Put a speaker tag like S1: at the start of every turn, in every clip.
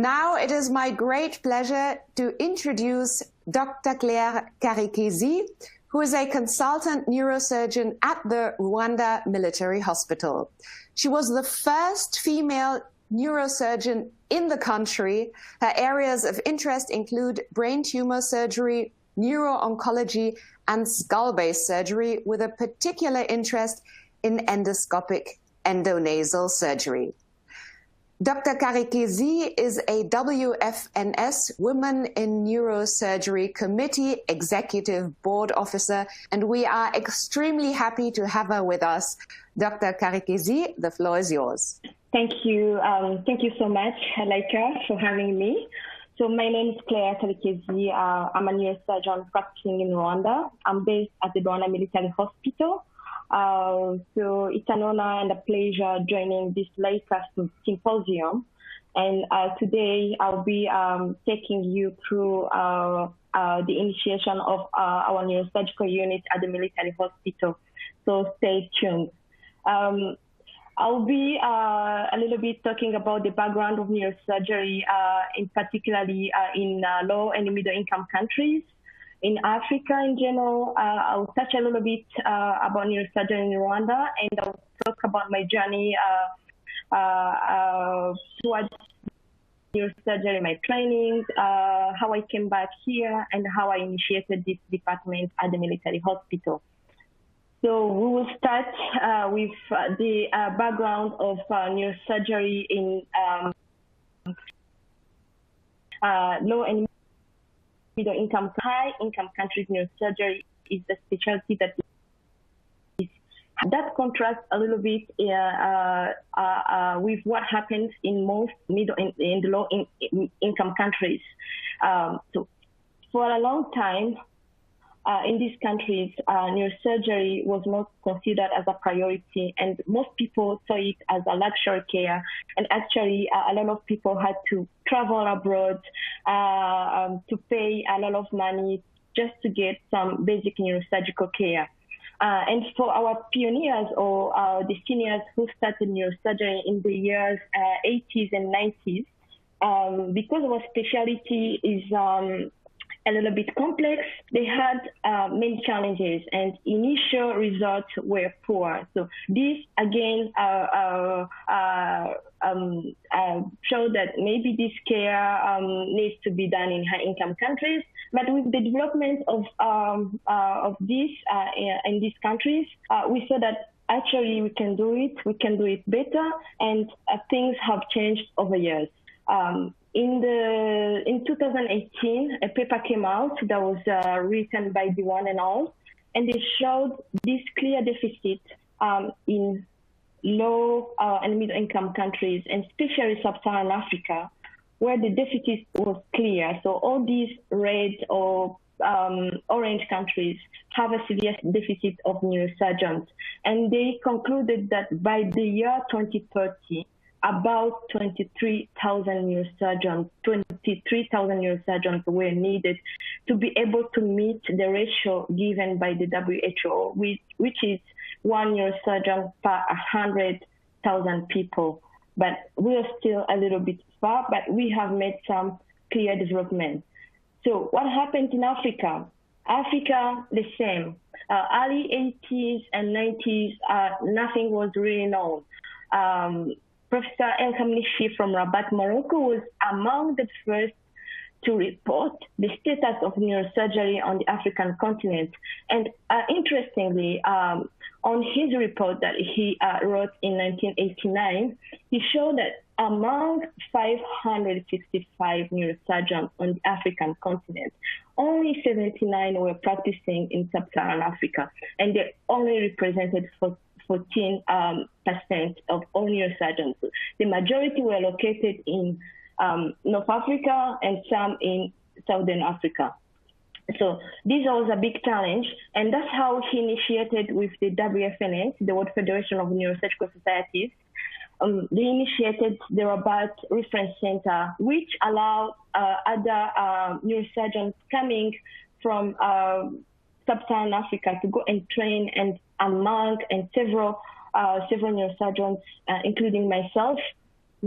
S1: Now it is my great pleasure to introduce Dr. Claire Karekezi, who is a consultant neurosurgeon at the Rwanda Military Hospital. She was the first female neurosurgeon in the country. Her areas of interest include brain tumor surgery, neuro-oncology, and skull-based surgery, with a particular interest in endoscopic endonasal surgery. Dr. Karekezi is a WFNS Women in Neurosurgery Committee Executive Board Officer, and we are extremely happy to have her with us. Dr. Karekezi, the floor is yours.
S2: Thank you. Thank you so much, Leica, for having me. So my name is Claire Karekezi. I'm a neurosurgeon practicing in Rwanda. I'm based at the Rwanda Military Hospital. So it's an honor and a pleasure joining this Leica symposium. And today I'll be taking you through the initiation of our neurosurgical unit at the military hospital. So stay tuned. I'll be a little bit talking about the background of neurosurgery, in particularly in low and middle income countries. In Africa in general, I'll touch a little bit about neurosurgery in Rwanda, and I'll talk about my journey towards neurosurgery, my training, how I came back here, and how I initiated this department at the military hospital. So we will start with the background of neurosurgery in low and middle income, high income countries. Neurosurgery is the specialty that contrasts a little bit with what happens in most middle and low income countries. So for a long time, in these countries, neurosurgery was not considered as a priority, and most people saw it as a luxury care. And actually, a lot of people had to travel abroad to pay a lot of money just to get some basic neurosurgical care. And for our pioneers or the seniors who started neurosurgery in the years 80s and 90s, because our specialty is a little bit complex, they had many challenges, and initial results were poor. So this again showed that maybe this care needs to be done in high-income countries. But with the development of this in these countries, we saw that actually we can do it better, and things have changed over years. In 2018, a paper came out that was written by the one and all, and they showed this clear deficit in low and middle income countries, and especially Sub-Saharan Africa, where the deficit was clear. So all these red or orange countries have a severe deficit of neurosurgeons, and they concluded that by the year 2030, about 23,000 neurosurgeons were needed to be able to meet the ratio given by the WHO, which is 1 neurosurgeon per 100,000 people. But we are still a little bit far, but we have made some clear development. So what happened in Africa? Africa, the same. Early 80s and 90s, nothing was really known. Professor El Khamlichi from Rabat, Morocco, was among the first to report the status of neurosurgery on the African continent. And interestingly, on his report that he wrote in 1989, he showed that among 565 neurosurgeons on the African continent, only 79 were practicing in Sub-Saharan Africa, and they only represented 14% of all neurosurgeons. The majority were located in North Africa and some in Southern Africa. So this was a big challenge, and that's how he initiated with the WFNS, the World Federation of Neurosurgical Societies. They initiated the Rabat Reference Center, which allowed other neurosurgeons coming from Sub-Saharan Africa to go and train, and several neurosurgeons, including myself,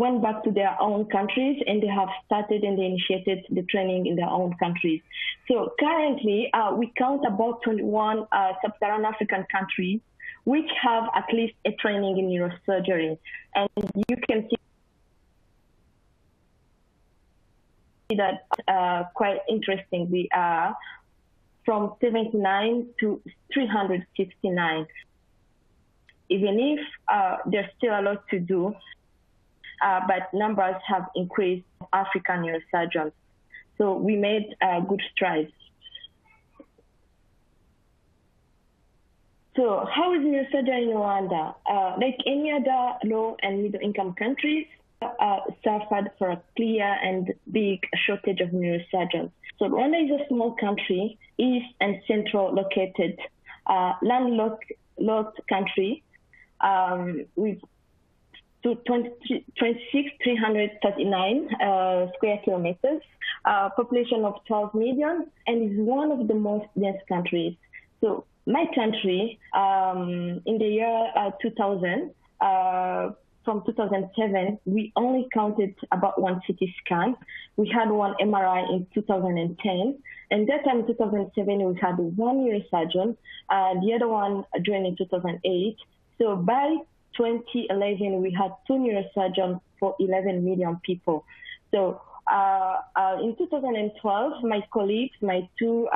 S2: went back to their own countries, and they have started and they initiated the training in their own countries. So currently, we count about 21 Sub-Saharan African countries which have at least a training in neurosurgery. And you can see that quite interesting. We are from 79 to 369. Even if there's still a lot to do, but numbers have increased of African neurosurgeons. So we made good strides. So how is neurosurgery in Rwanda? Like any other low and middle income countries, suffered for a clear and big shortage of neurosurgeons. So Rwanda is a small country, east and central located, landlocked country with 26,339 square kilometers, population of 12 million, and is one of the most dense countries. So my country, in the year 2000, from 2007, we only counted about one CT scan. We had one MRI in 2010. And that time, in 2007, we had one neurosurgeon. The other one joined in 2008. So by 2011, we had 2 neurosurgeons for 11 million people. So in 2012, my colleagues, my 2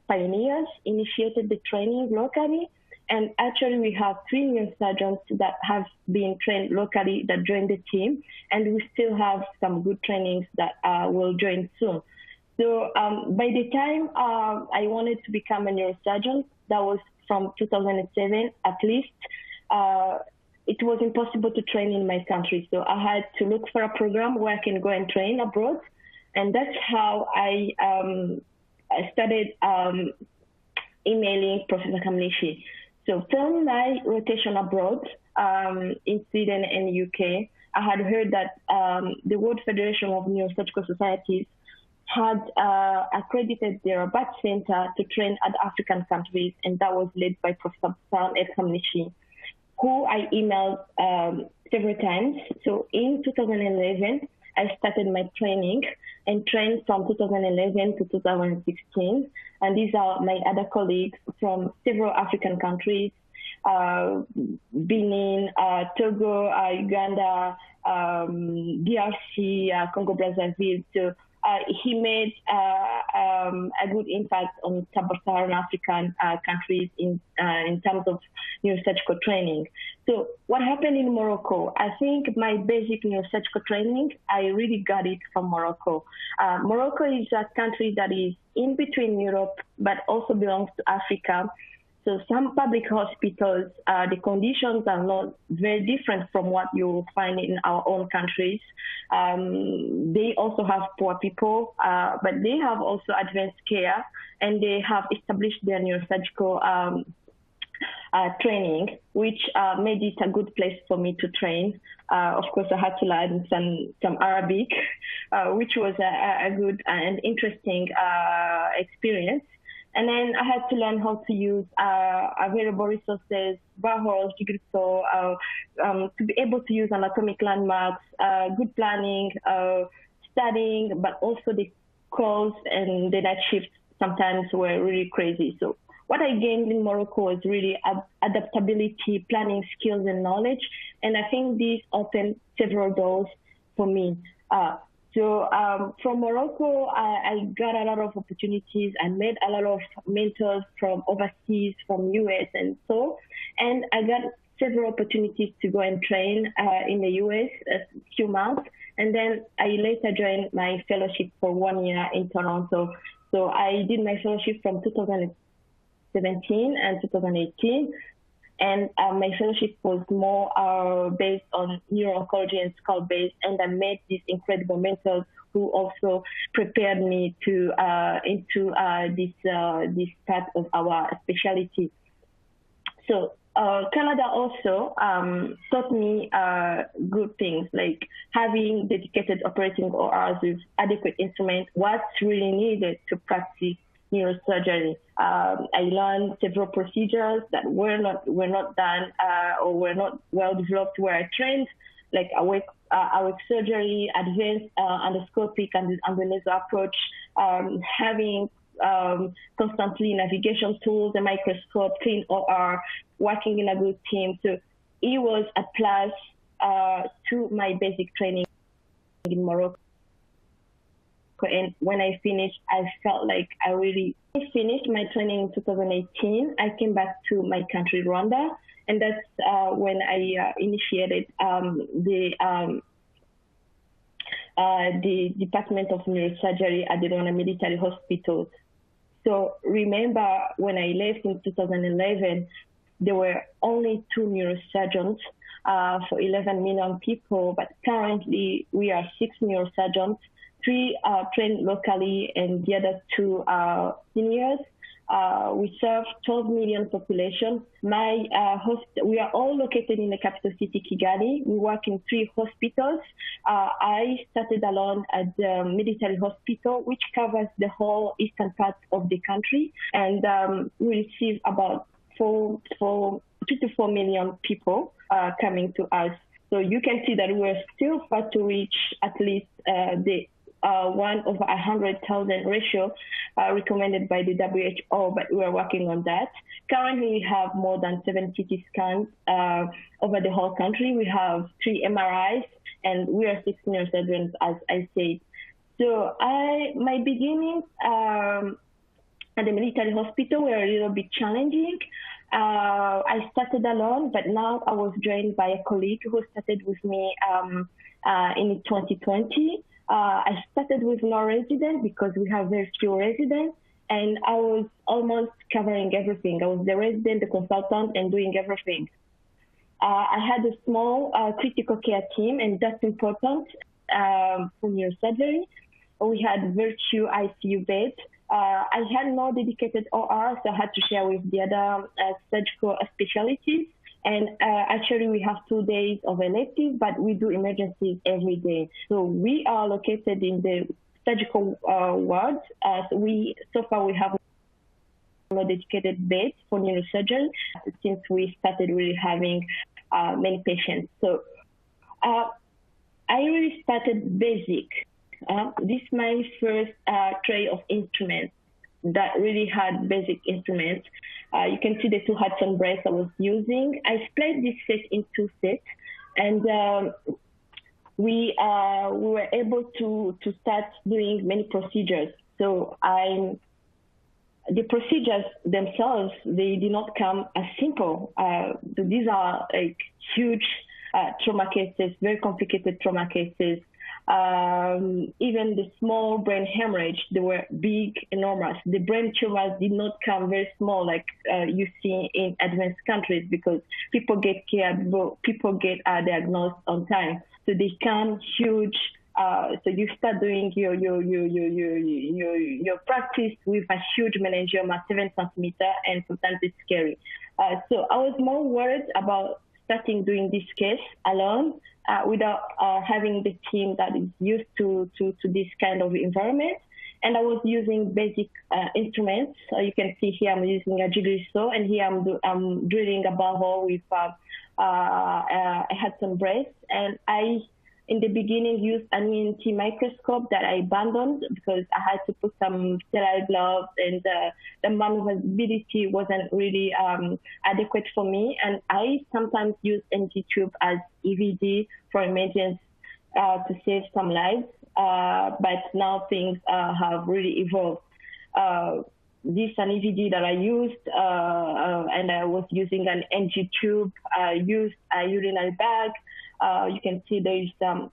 S2: pioneers, initiated the training locally. And actually, we have 3 neurosurgeons that have been trained locally that joined the team. And we still have some good trainings that will join soon. So by the time I wanted to become a neurosurgeon, that was from 2007 at least, it was impossible to train in my country. So I had to look for a program where I can go and train abroad. And that's how I started emailing Professor Kamnishi. So from my rotation abroad in Sweden and UK, I had heard that the World Federation of Neurosurgical Societies had accredited their batch center to train at African countries, and that was led by Professor Kamnishi, who I emailed several times. So in 2011, I started my training and trained from 2011 to 2016. And these are my other colleagues from several African countries, Benin, Togo, Uganda, DRC, Congo-Brazzaville. So he made a good impact on Sub-Saharan African countries in terms of neurosurgical training. So what happened in Morocco? I think my basic neurosurgical training, I really got it from Morocco. Morocco is a country that is in between Europe, but also belongs to Africa. So some public hospitals, the conditions are not very different from what you find in our own countries. They also have poor people, but they have also advanced care, and they have established their neurosurgical training, which made it a good place for me to train. Of course, I had to learn some Arabic, which was a good and interesting experience. And then I had to learn how to use available resources, Barhols, Jigsaw, to be able to use anatomic landmarks, good planning, studying, but also the calls and the night shifts sometimes were really crazy. So what I gained in Morocco was really adaptability, planning skills, and knowledge. And I think these opened several doors for me. So from Morocco, I got a lot of opportunities. I met a lot of mentors from overseas, from US and so. And I got several opportunities to go and train in the US a few months. And then I later joined my fellowship for 1 year in Toronto. So I did my fellowship from 2017 and 2018. And my fellowship was more based on neuro-oncology and skull-based, and I met these incredible mentors who also prepared me to into this part of our specialty. So Canada also taught me good things, like having dedicated operating ORs with adequate instruments, what's really needed to practice neurosurgery. I learned several procedures that were not done or were not well developed where I trained. like our surgery, advanced endoscopic and the laser approach, having constantly navigation tools, a microscope, clean OR, working in a good team. So it was a plus to my basic training in Morocco. And when I finished, I felt like I really finished my training in 2018. I came back to my country, Rwanda, and that's when I initiated the Department of Neurosurgery at the Rwanda Military Hospital. So remember, when I left in 2011, there were only 2 neurosurgeons for 11 million people, but currently we are 6 neurosurgeons. 3 are trained locally, and the other 2 are seniors. We serve 12 million population. We are all located in the capital city, Kigali. We work in 3 hospitals. I started alone at the military hospital, which covers the whole eastern part of the country, and we receive about 2 to 4 million people coming to us. So you can see that we're still far to reach at least the 1/100,000 ratio recommended by the WHO, but we are working on that. Currently, we have more than 7 CT scans over the whole country. We have 3 MRIs, and we are 6 neurosurgeons, as I said. So my beginnings at the military hospital were a little bit challenging. I started alone, but now I was joined by a colleague who started with me in 2020. I started with no resident because we have very few residents, and I was almost covering everything. I was the resident, the consultant, and doing everything. I had a small critical care team, and that's important for neurosurgery. We had very few ICU beds. I had no dedicated OR, so I had to share with the other surgical specialties. And actually, we have 2 days of elective, but we do emergencies every day. So we are located in the surgical ward. So far, we have no dedicated beds for neurosurgery since we started really having many patients. So I really started basic. This is my first tray of instruments that really had basic instruments. You can see the 2 Hudson braces I was using. I split this set in 2 sets, and we were able to start doing many procedures. So the procedures themselves, they did not come as simple. These are like huge trauma cases, very complicated trauma cases. Even the small brain hemorrhage, they were big, enormous. The brain tumors did not come very small like you see in advanced countries, because people get cared, people get diagnosed on time. So they come huge. So you start doing your practice with a huge meningioma, 7 centimeters, and sometimes it's scary. So I was more worried about starting doing this case alone without having the team that is used to this kind of environment. And I was using basic instruments. You can see here I'm using a jigsaw, and here I'm drilling a borehole with I had some brace, and I in the beginning used an ENT microscope that I abandoned because I had to put some sterile gloves, and the maneuverability wasn't really adequate for me. And I sometimes use NG tube as EVD for emergency to save some lives. But now things have really evolved. This is an EVD that I used, and I was using an NG tube. I used a urinary bag. You can see there is some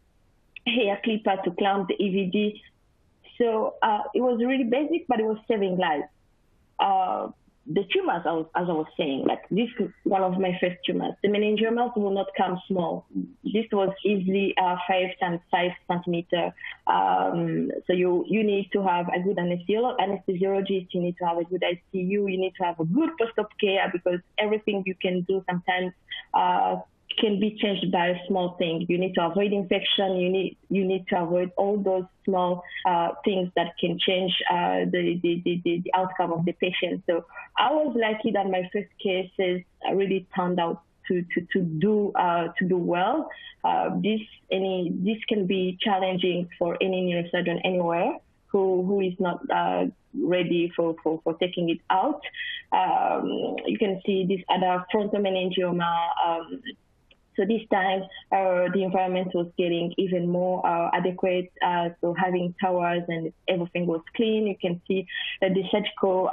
S2: hair clipper to clamp the EVD. So it was really basic, but it was saving lives. The tumors, as I was saying, like this is one of my first tumors. The meningiomas will not come small. This was easily 5 times 5 centimeters. So you need to have a good anesthesiologist. You need to have a good ICU. You need to have a good post-op care, because everything you can do sometimes can be changed by a small thing. You need to avoid infection. You need to avoid all those small things that can change the outcome of the patient. So I was lucky that my first cases really turned out to do well. This can be challenging for any neurosurgeon anywhere who is not ready for taking it out. You can see this other frontomeningioma. So this time, the environment was getting even more adequate. So having towers and everything was clean. You can see that the surgical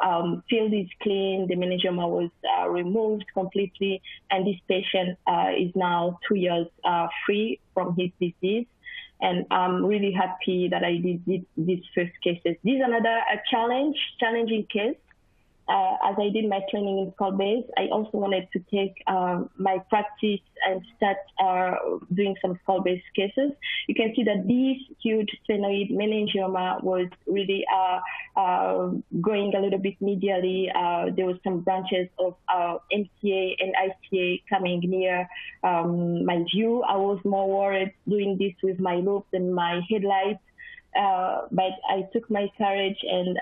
S2: field is clean. The meningioma was removed completely. And this patient is now 2 years free from his disease. And I'm really happy that I did these first cases. This is another challenging case. As I did my training in skull base, I also wanted to take my practice and start doing some skull base cases. You can see that this huge sphenoid meningioma was really going a little bit medially. There was some branches of MCA and ICA coming near my view. I was more worried doing this with my loops and my headlights. But I took my courage, and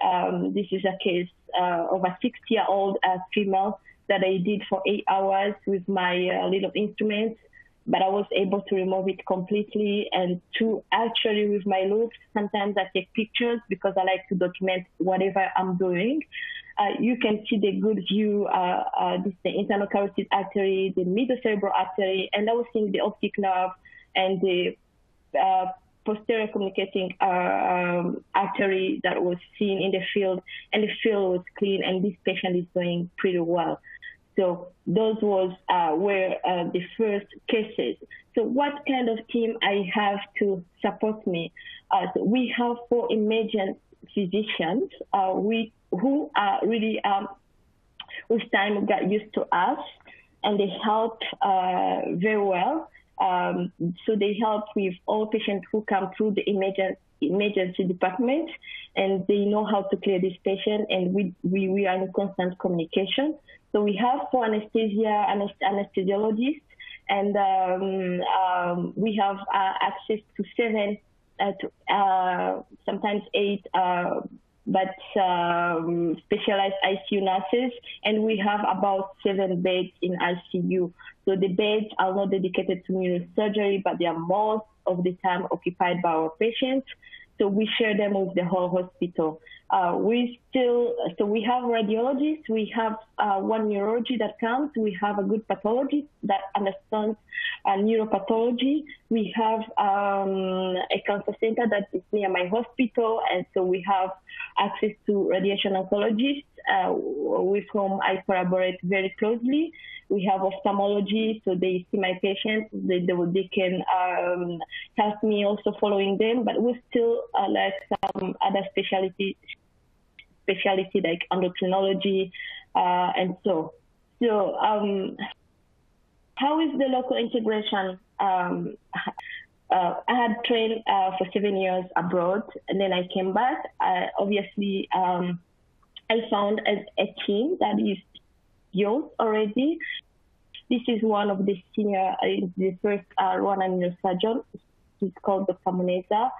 S2: this is a case of a 6-year-old female that I did for 8 hours with my little instruments, but I was able to remove it completely. And to actually, with my loops, sometimes I take pictures because I like to document whatever I'm doing. You can see the good view, this is the internal carotid artery, the mesocerebral artery, and I was seeing the optic nerve and the posterior communicating artery that was seen in the field, and the field was clean, and this patient is doing pretty well. So those were the first cases. So what kind of team I have to support me? So we have 4 emergent physicians who are really, with time, got used to us, and they help very well. So they help with all patients who come through the emergency department, and they know how to clear this patient, and we are in constant communication. So we have 4 anesthesiologists, and we have access to 7, sometimes 8, but specialized ICU nurses, and we have about 7 beds in ICU. So the beds are not dedicated to neurosurgery, but they are most of the time occupied by our patients. So we share them with the whole hospital. So we have radiologists, we have 1 neurology that comes, we have a good pathologist that understands neuropathology. We have a cancer center that is near my hospital, and so we have access to radiation oncologists with whom I collaborate very closely. We have ophthalmology, so they see my patients. They can help me also following them, but we still like some other specialty like endocrinology and so. So how is the local integration? I had trained for 7 years abroad, and then I came back. Obviously, I found a team that is built already. This is one of the senior, the first Rwanda neurosurgeon. He's called Dr. Muneza,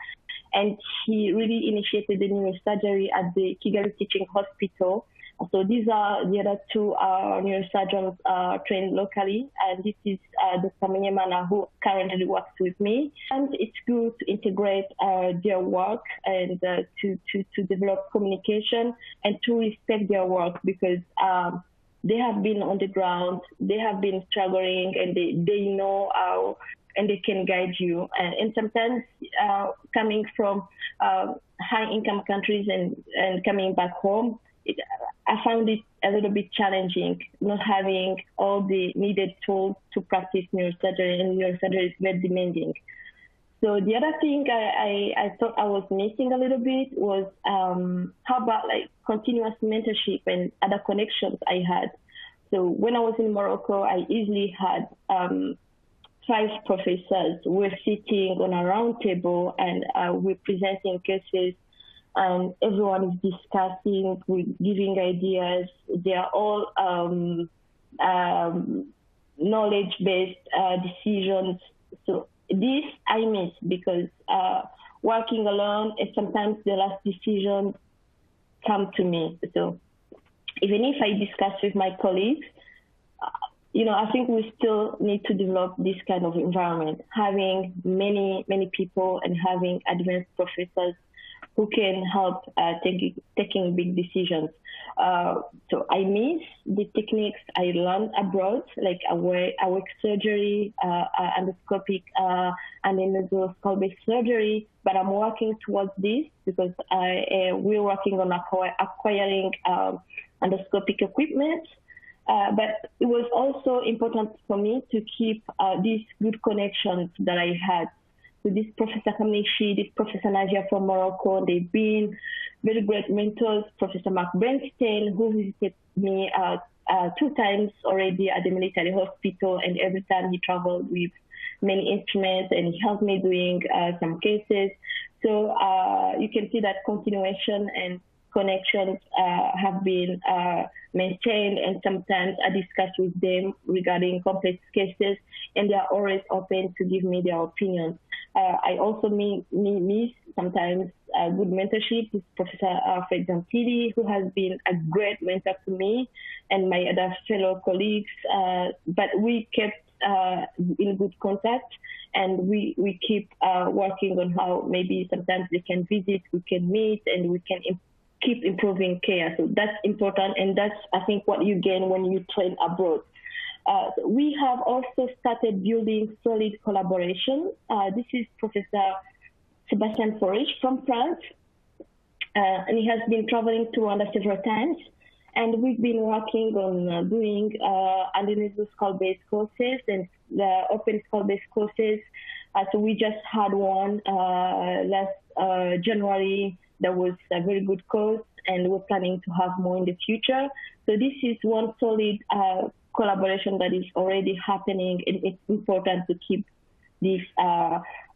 S2: and he really initiated the neurosurgery at the Kigali Teaching Hospital. So these are the other 2 neurosurgeons trained locally, and this is Dr. Munyemana, who currently works with me. And it's good to integrate their work and to develop communication and to respect their work, because they have been on the ground, they have been struggling, and they know how, and they can guide you. And sometimes coming from high-income countries and coming back home, I found it a little bit challenging, not having all the needed tools to practice neurosurgery, and neurosurgery is very demanding. So the other thing I thought I was missing a little bit was how about like continuous mentorship and other connections I had. So when I was in Morocco, I easily had 5 professors. We're sitting on a round table, and we're presenting cases, and everyone is discussing, we're giving ideas. They are all knowledge-based decisions. So this I miss, because working alone, and sometimes the last decision come to me. So even if I discuss with my colleagues, I think we still need to develop this kind of environment, having many people and having advanced professors who can help taking big decisions. So I miss the techniques I learned abroad, like awake surgery, endoscopic, and endoscopic surgery. But I'm working towards this because we're working on acquiring endoscopic equipment. But it was also important for me to keep these good connections that I had with this Professor Kamnishi, this Professor Nadia from Morocco. They've been very great mentors. Professor Mark Bernstein, who visited me 2 times already at the military hospital, and every time he traveled with many instruments and he helped me doing some cases. So you can see that continuation and connections have been maintained, and sometimes I discuss with them regarding complex cases, and they are always open to give me their opinions. I also miss sometimes good mentorship with Professor Fred Gentili, who has been a great mentor to me and my other fellow colleagues, but we kept in good contact, and we keep working on how maybe sometimes they can visit, we can meet, and we can keep improving care. So that's important, and that's, I think, what you gain when you train abroad. We have also started building solid collaboration. This is Professor Sébastien Forich from France, and he has been traveling to Rwanda several times, and we've been working on doing underneath skull-based courses and the open skull-based courses. So we just had one last January. That was a very good course, and we're planning to have more in the future. So this is one solid collaboration that is already happening, and it's important to keep this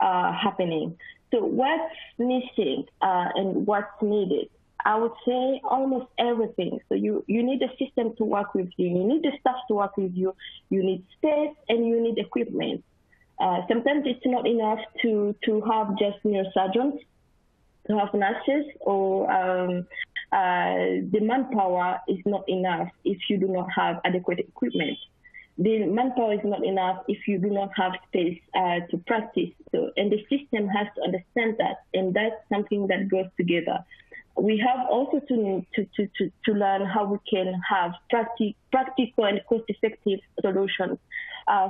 S2: happening. So what's missing and what's needed? I would say almost everything. So you need a system to work with you. You need the staff to work with you. You need space, and you need equipment. Sometimes it's not enough to have just neurosurgeons, to have nurses, or the manpower is not enough if you do not have adequate equipment. The manpower is not enough if you do not have space to practice. So, and the system has to understand that, and that's something that goes together. We have also to learn how we can have practical and cost-effective solutions.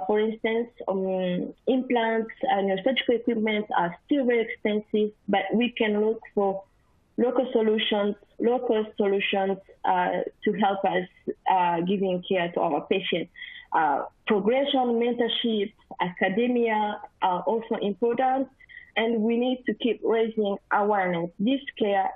S2: For instance, implants and neurosurgical equipment are still very expensive, but we can look for local solutions to help us giving care to our patients. Progression, mentorship, academia are also important, and we need to keep raising awareness. This care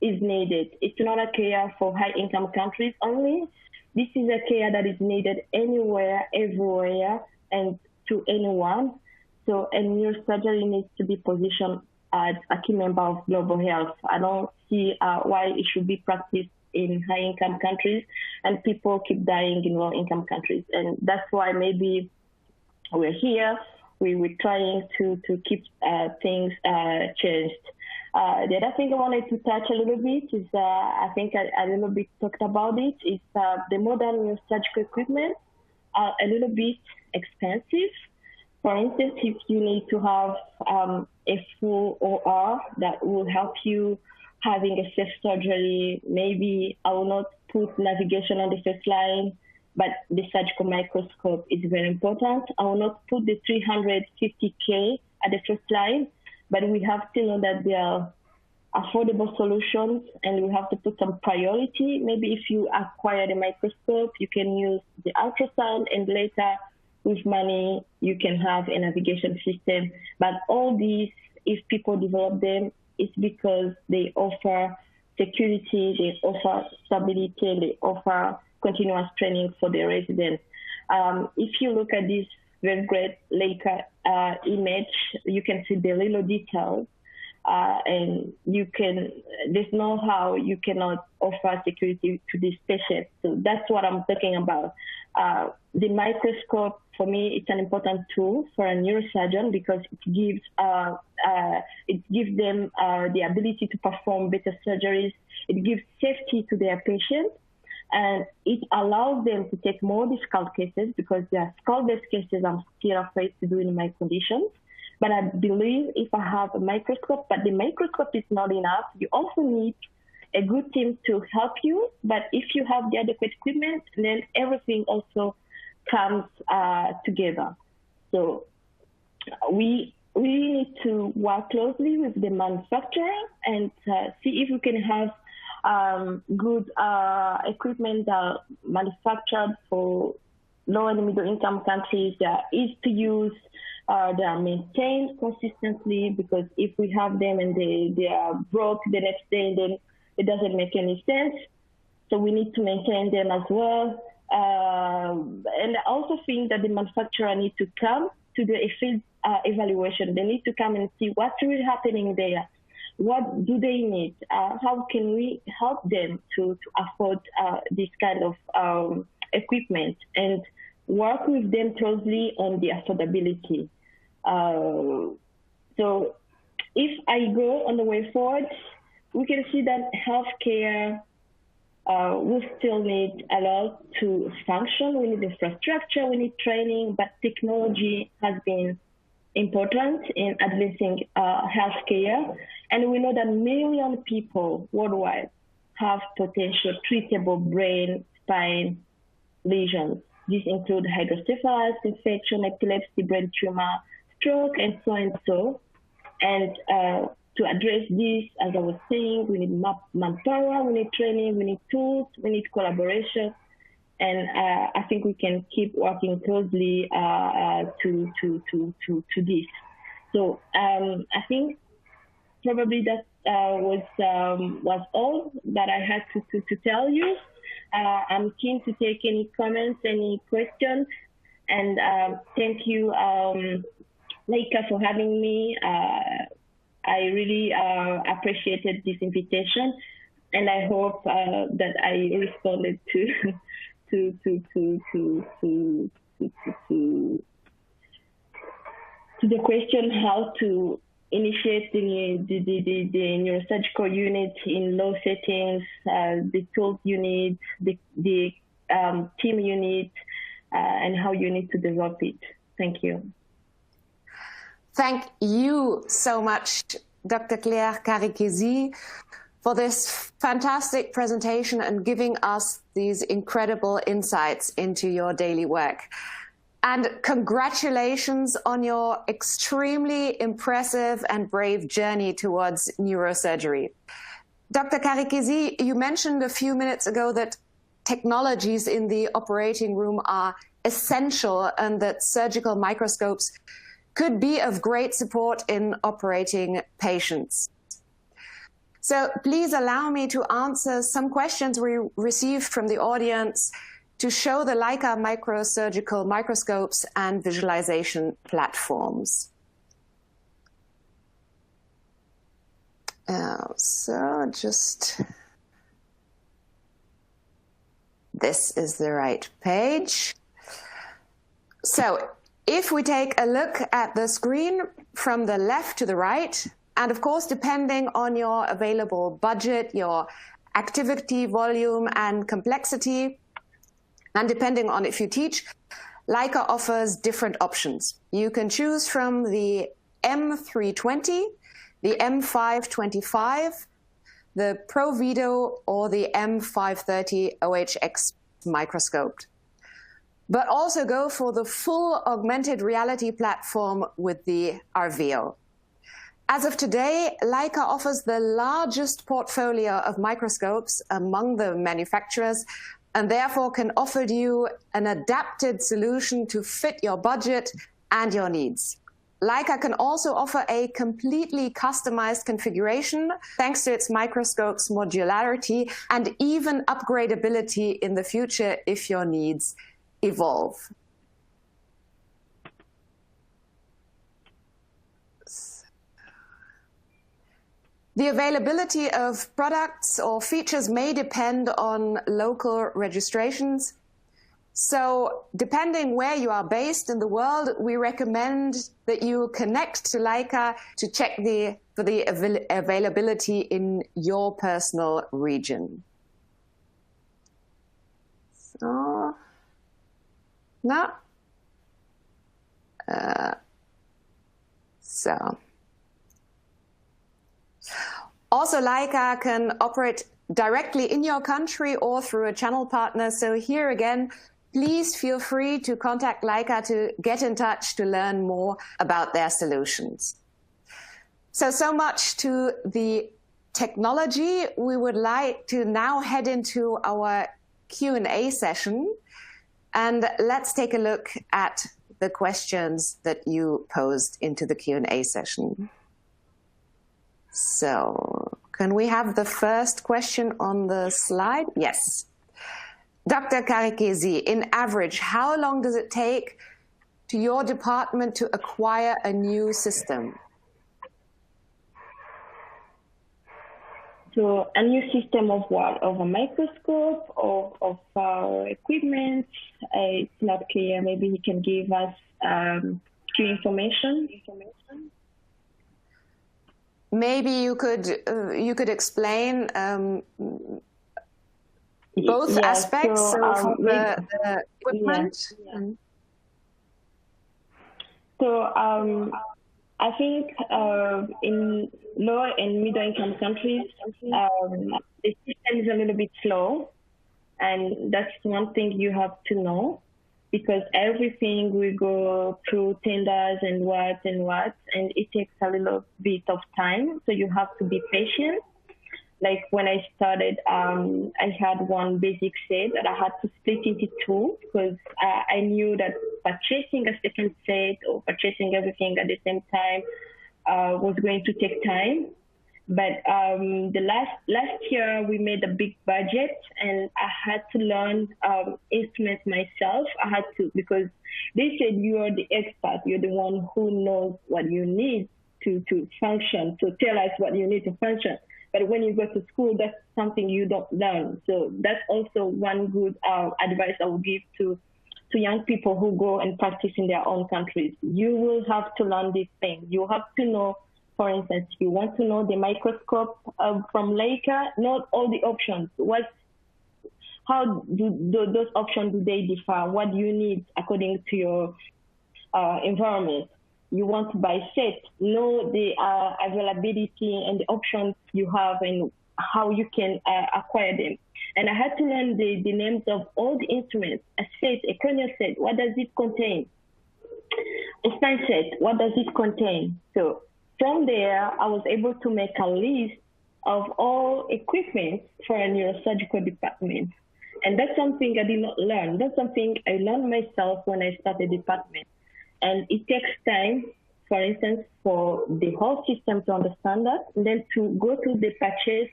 S2: is needed. It's not a care for high-income countries only. This is a care that is needed anywhere, everywhere, and to anyone. So, and neurosurgery needs to be positioned as a key member of global health. I don't see why it should be practiced in high-income countries, and people keep dying in low-income countries. And that's why maybe we're here. We're trying to keep things changed. The other thing I wanted to touch a little bit is, I think I a little bit talked about it, is the modern surgical equipment are a little bit expensive. For instance, if you need to have a full OR that will help you having a safe surgery, maybe I will not put navigation on the first line, but the surgical microscope is very important. I will not put the 350K at the first line, but we have to know that there are affordable solutions, and we have to put some priority. Maybe if you acquire the microscope, you can use the ultrasound, and later with money, you can have a navigation system. But all these, if people develop them, it's because they offer security, they offer stability, and they offer continuous training for the residents. If you look at this very great Leica image, you can see the little details, and there's no how you cannot offer security to these patients. So that's what I'm talking about. The microscope, for me, it's an important tool for a neurosurgeon because it gives them the ability to perform better surgeries. It gives safety to their patients. And it allows them to take more difficult cases, because the skull-based cases I'm still afraid to do in my conditions. But I believe if I have a microscope, but the microscope is not enough, you also need a good team to help you. But if you have the adequate equipment, then everything also comes together. So we need to work closely with the manufacturer and see if we can have good equipment manufactured for low and middle income countries that are easy to use, that are maintained consistently, because if we have them and they are broke the next day, then it doesn't make any sense. So we need to maintain them as well. And I also think that the manufacturer needs to come to the field evaluation. They need to come and see what's really happening there. What do they need? How can we help them to afford this kind of equipment, and work with them closely on the affordability? So if I go on the way forward, we can see that healthcare will still need a lot to function. We need infrastructure, we need training, but technology has been important in advancing healthcare. And we know that million people worldwide have potential treatable brain, spine lesions. These include hydrocephalus, infection, epilepsy, brain tumor, stroke, and so and so. And to address this, as I was saying, we need manpower, we need training, we need tools, we need collaboration. And I think we can keep working closely to this. So I think probably that was all that I had to tell you. I'm keen to take any comments, any questions, and thank you, Leica, for having me. I really appreciated this invitation, and I hope that I responded to the question how to initiate the neurosurgical unit in low settings, the tools you need, the team you need, and how you need to develop it. Thank you.
S1: Thank you so much, Dr. Claire Karekezi, for this fantastic presentation and giving us these incredible insights into your daily work. And congratulations on your extremely impressive and brave journey towards neurosurgery. Dr. Karekezi, you mentioned a few minutes ago that technologies in the operating room are essential and that surgical microscopes could be of great support in operating patients. So please allow me to answer some questions we received from the audience to show the Leica Microsurgical microscopes and visualization platforms. So just, this is the right page. So if we take a look at the screen from the left to the right, and of course, depending on your available budget, your activity volume and complexity, and depending on if you teach, Leica offers different options. You can choose from the M320, the M525, the ProVido, or the M530 OHX microscope. But also go for the full augmented reality platform with the Arveo. As of today, Leica offers the largest portfolio of microscopes among the manufacturers, and therefore can offer you an adapted solution to fit your budget and your needs. Leica can also offer a completely customized configuration thanks to its microscope's modularity and even upgradability in the future if your needs evolve. The availability of products or features may depend on local registrations. So depending where you are based in the world, we recommend that you connect to Leica to check for the availability in your personal region. Oh, no. So. Also, Leica can operate directly in your country or through a channel partner. So here again, please feel free to contact Leica to get in touch to learn more about their solutions. So much to the technology. We would like to now head into our Q&A session. And let's take a look at the questions that you posed into the Q&A session. So can we have the first question on the slide? Yes. Dr. Karekezi, in average, how long does it take to your department to acquire a new system?
S2: So a new system of what? Of a microscope, of equipment? It's not clear. Maybe he can give us few information.
S1: Maybe you could explain both aspects of the equipment.
S2: I think in low and middle income countries, the system is a little bit slow, and that's one thing you have to know, because everything will go through tenders and what, and it takes a little bit of time. So you have to be patient. Like when I started, I had one basic set that I had to split into two, because I knew that purchasing a second set or purchasing everything at the same time was going to take time. But the last year we made a big budget, and I had to learn instruments myself. I had to, because they said you are the expert, you're the one who knows what you need to function. So tell us what you need to function. But when you go to school, that's something you don't learn. So that's also one good advice I would give to young people who go and practice in their own countries. You will have to learn these things. You have to know, for instance, you want to know the microscope from Leica, not all the options. How do those options, do they differ? What do you need according to your environment? You want to buy set, know the availability and the options you have and how you can acquire them. And I had to learn the names of all the instruments. A set, a cornea set, what does it contain? A stent set, what does it contain? So from there, I was able to make a list of all equipment for a neurosurgical department. And that's something I did not learn. That's something I learned myself when I started the department. And it takes time, for instance, for the whole system to understand that, and then to go to the purchase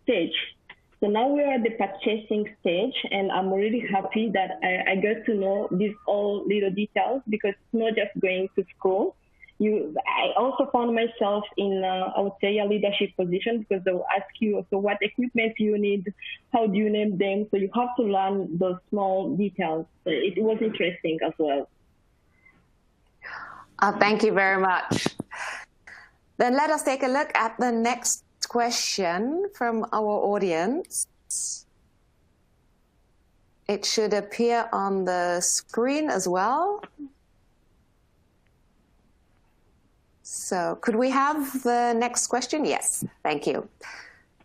S2: stage. So now we're at the purchasing stage, and I'm really happy that I got to know these all little details, because it's not just going to school. I also found myself in, I would say, a leadership position, because they'll ask you, so what equipment do you need? How do you name them? So you have to learn those small details. So it was interesting as well.
S1: Thank you very much. Then let us take a look at the next question from our audience. It should appear on the screen as well. So could we have the next question? Yes, thank you.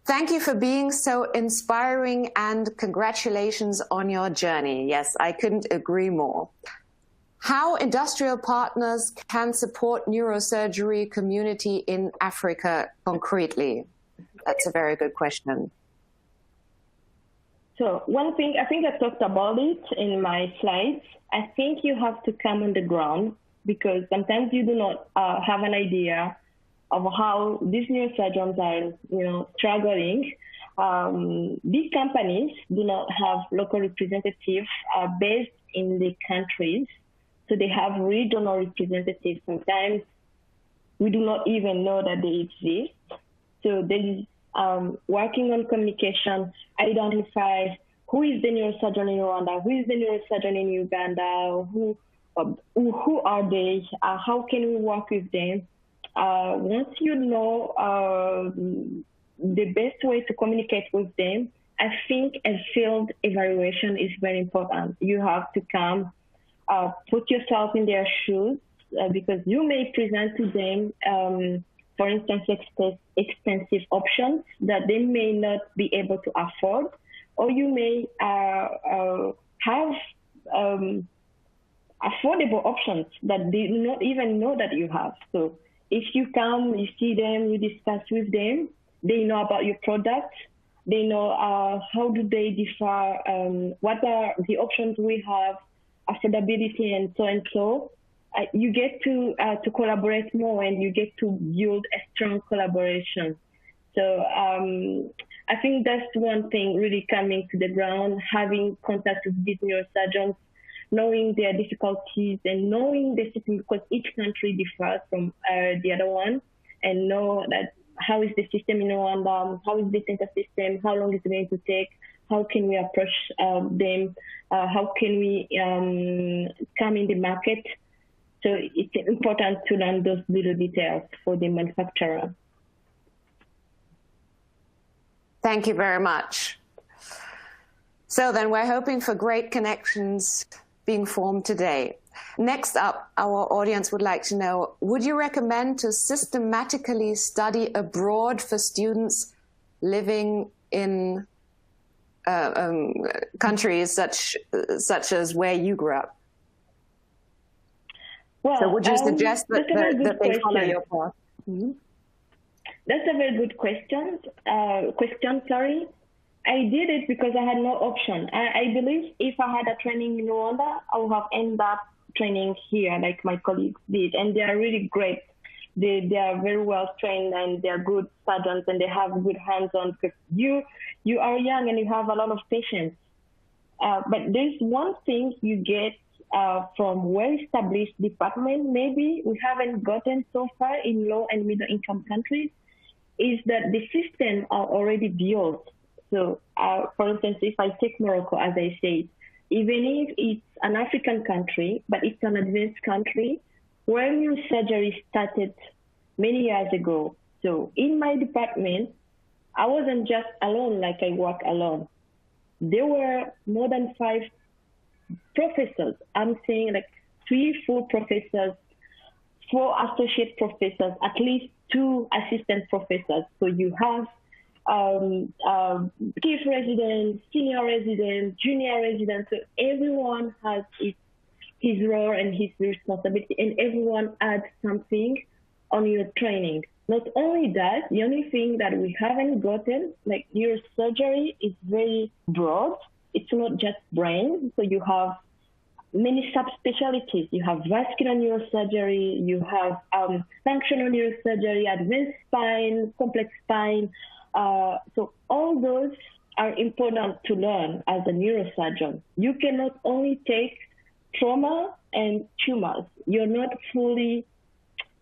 S1: Thank you for being so inspiring, and congratulations on your journey. Yes, I couldn't agree more. How industrial partners can support neurosurgery community in Africa concretely? That's a very good question.
S2: So one thing, I think I talked about it in my slides. I think you have to come on the ground, because sometimes you do not have an idea of how these neurosurgeons are, struggling. These companies do not have local representatives based in the countries. So they have regional representatives. Sometimes we do not even know that they exist. So there is working on communication, identify who is the neurosurgeon in Rwanda, who is the neurosurgeon in Uganda, who are they, how can we work with them? Once you know the best way to communicate with them, I think a field evaluation is very important. You have to come, put yourself in their shoes, because you may present to them, for instance, expensive options that they may not be able to afford, or you may have affordable options that they do not even know that you have. So if you come, you see them, you discuss with them, they know about your product, they know how do they differ, what are the options we have, affordability, and so and so. You get to collaborate more, and you get to build a strong collaboration. So I think that's one thing, really coming to the ground, having contact with these neurosurgeons, knowing their difficulties and knowing the system, because each country differs from the other one, and know that how is the system in Rwanda, how is the center system, how long is it going to take, how can we approach them, how can we come in the market. So it's important to learn those little details for the manufacturer.
S1: Thank you very much. So then we're hoping for great connections being formed today. Next up, our audience would like to know, would you recommend to systematically study abroad for students living in countries such as where you grew up?
S2: Well,
S1: so would you suggest that they follow your path? Mm-hmm.
S2: That's a very good question. Sorry. I did it because I had no option. I believe if I had a training in Rwanda, I would have ended up training here like my colleagues did. And they are really great. They are very well trained, and they are good surgeons, and they have good hands-on, because you are young and you have a lot of patience. But there's one thing you get from well-established department, maybe we haven't gotten so far in low and middle-income countries, is that the systems are already built. So, for instance, if I take Morocco, as I said, even if it's an African country, but it's an advanced country, where neurosurgery started many years ago. So in my department, I wasn't just alone like I work alone. There were more than 5 professors. I'm saying like 3 full professors, 4 associate professors, at least 2 assistant professors. So you have chief residents, senior residents, junior residents. So everyone has his role and his responsibility, and everyone adds something on your training. Not only that, the only thing that we haven't gotten, like neurosurgery, is very broad. It's not just brain. So you have many subspecialties. You have vascular neurosurgery, you have functional neurosurgery, advanced spine, complex spine. So all those are important to learn as a neurosurgeon. You cannot only take trauma and tumors. You're not fully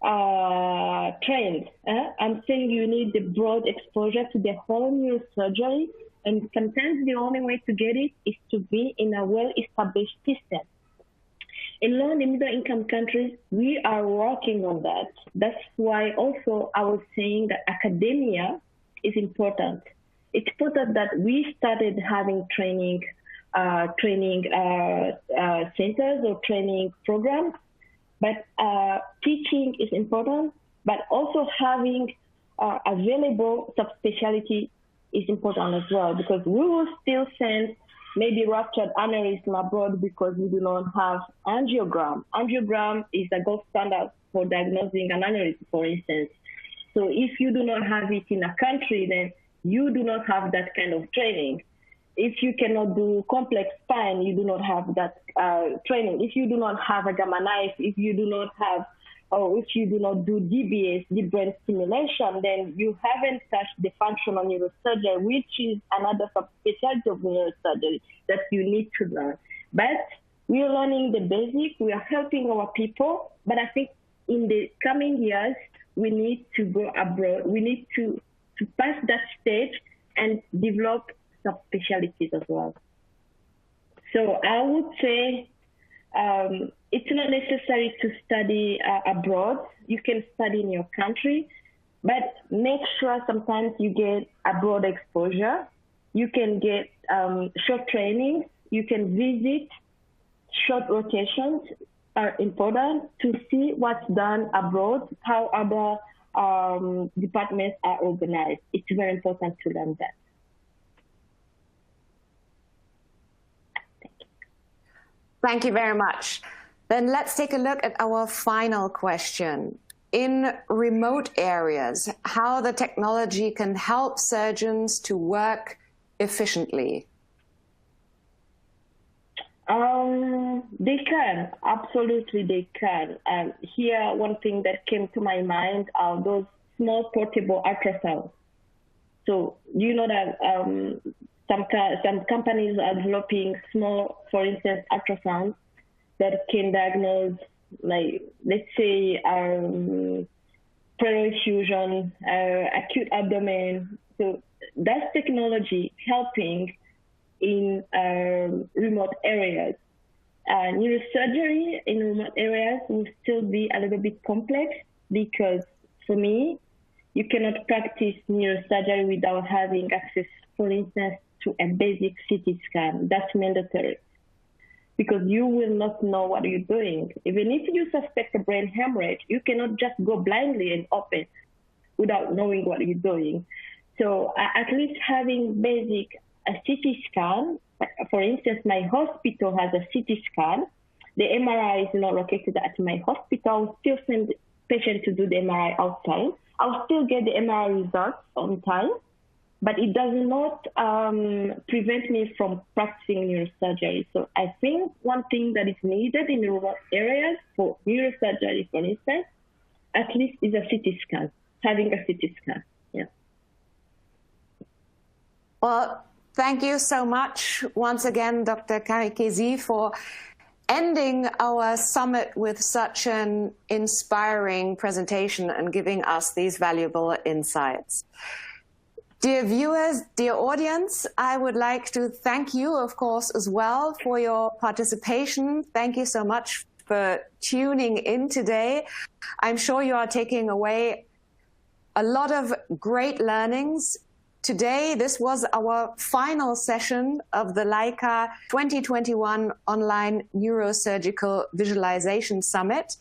S2: trained. I'm saying you need the broad exposure to the whole neurosurgery, and sometimes the only way to get it is to be in a well-established system. In low and middle-income countries, we are working on that. That's why also I was saying that academia is important. It's important that we started having training centers or training programs, but teaching is important, but also having available subspecialty is important as well, because we will still send maybe ruptured aneurysm abroad because we do not have angiogram. Angiogram is a gold standard for diagnosing an aneurysm, for instance. So if you do not have it in a country, then you do not have that kind of training. If you cannot do complex spine, you do not have that training. If you do not have a gamma knife, if you do not have, or if you do not do DBS, deep brain stimulation, then you haven't touched the functional neurosurgery, which is another subspecialty of neurosurgery that you need to learn. But we are learning the basics. We are helping our people. But I think in the coming years, we need to go abroad. We need to pass that stage and develop subspecialties as well. So I would say it's not necessary to study abroad. You can study in your country, but make sure sometimes you get a broad exposure. You can get short training. You can visit. Short rotations are important to see what's done abroad, how other departments are organized. It's very important to learn that.
S1: Thank you very much. Then let's take a look at our final question. In remote areas, how the technology can help surgeons to work efficiently?
S2: They can, absolutely they can. Here, one thing that came to my mind are those small portable ultrasounds. So you know that some companies are developing small, for instance, ultrasounds that can diagnose, like, let's say, pleural effusion, acute abdomen. So that's technology helping in remote areas. Neurosurgery in remote areas will still be a little bit complex because, for me, you cannot practice neurosurgery without having access, for instance, to a basic CT scan. That's mandatory because you will not know what you're doing. Even if you suspect a brain hemorrhage, you cannot just go blindly and open without knowing what you're doing. So at least having basic a CT scan, for instance, my hospital has a CT scan. The MRI is not located at my hospital. I'll still send the patient to do the MRI outside. I'll still get the MRI results on time, but it does not prevent me from practicing neurosurgery. So I think one thing that is needed in remote areas for neurosurgery, for instance, at least is a CT scan, having a CT scan. Yeah.
S1: Well, thank you so much once again, Dr. Karekezi, for ending our summit with such an inspiring presentation and giving us these valuable insights. Dear viewers, dear audience, I would like to thank you, of course, as well for your participation. Thank you so much for tuning in today. I'm sure you are taking away a lot of great learnings. Today, this was our final session of the Leica 2021 Online Neurosurgical Visualization Summit.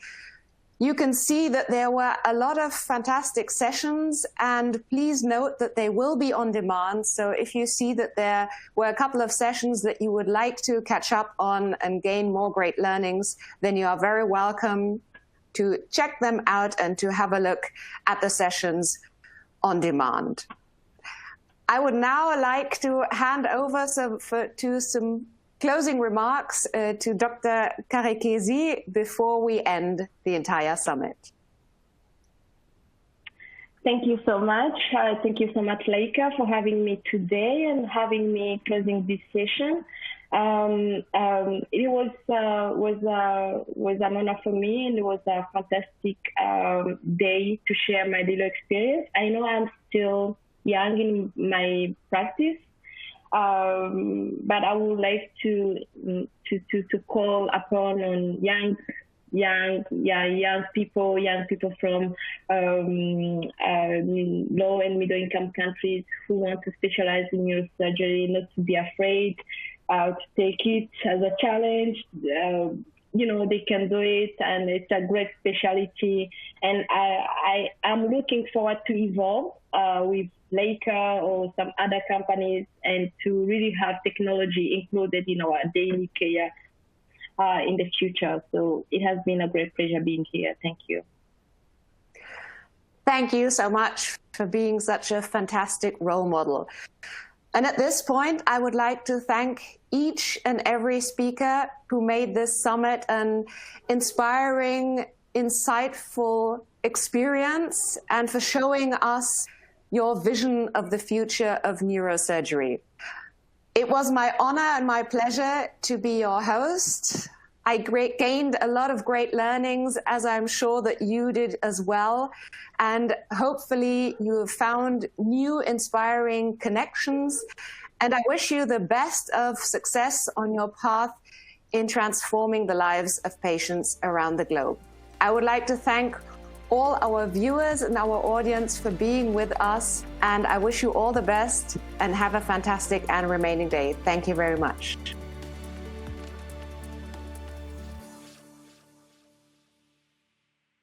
S1: You can see that there were a lot of fantastic sessions, and please note that they will be on demand. So if you see that there were a couple of sessions that you would like to catch up on and gain more great learnings, then you are very welcome to check them out and to have a look at the sessions on demand. I would now like to hand over to some closing remarks to Dr. Karekezi before we end the entire summit.
S2: Thank you so much. Thank you so much, Leica, for having me today and having me closing this session. It was an honor for me, and it was a fantastic day to share my little experience. I know I'm still young in my practice, but I would like to call upon on young people from low and middle income countries who want to specialize in neurosurgery, not to be afraid to take it as a challenge. You know, they can do it, and it's a great specialty. And I am looking forward to evolve with Leica or some other companies, and to really have technology included in our daily care in the future. So it has been a great pleasure being here. Thank you.
S1: Thank you so much for being such a fantastic role model. And at this point, I would like to thank each and every speaker who made this summit an inspiring, insightful experience, and for showing us your vision of the future of neurosurgery. It was my honor and my pleasure to be your host. I gained a lot of great learnings, as I'm sure that you did as well. And hopefully you have found new inspiring connections. And I wish you the best of success on your path in transforming the lives of patients around the globe. I would like to thank all our viewers and our audience for being with us. And I wish you all the best and have a fantastic and remaining day. Thank you very much.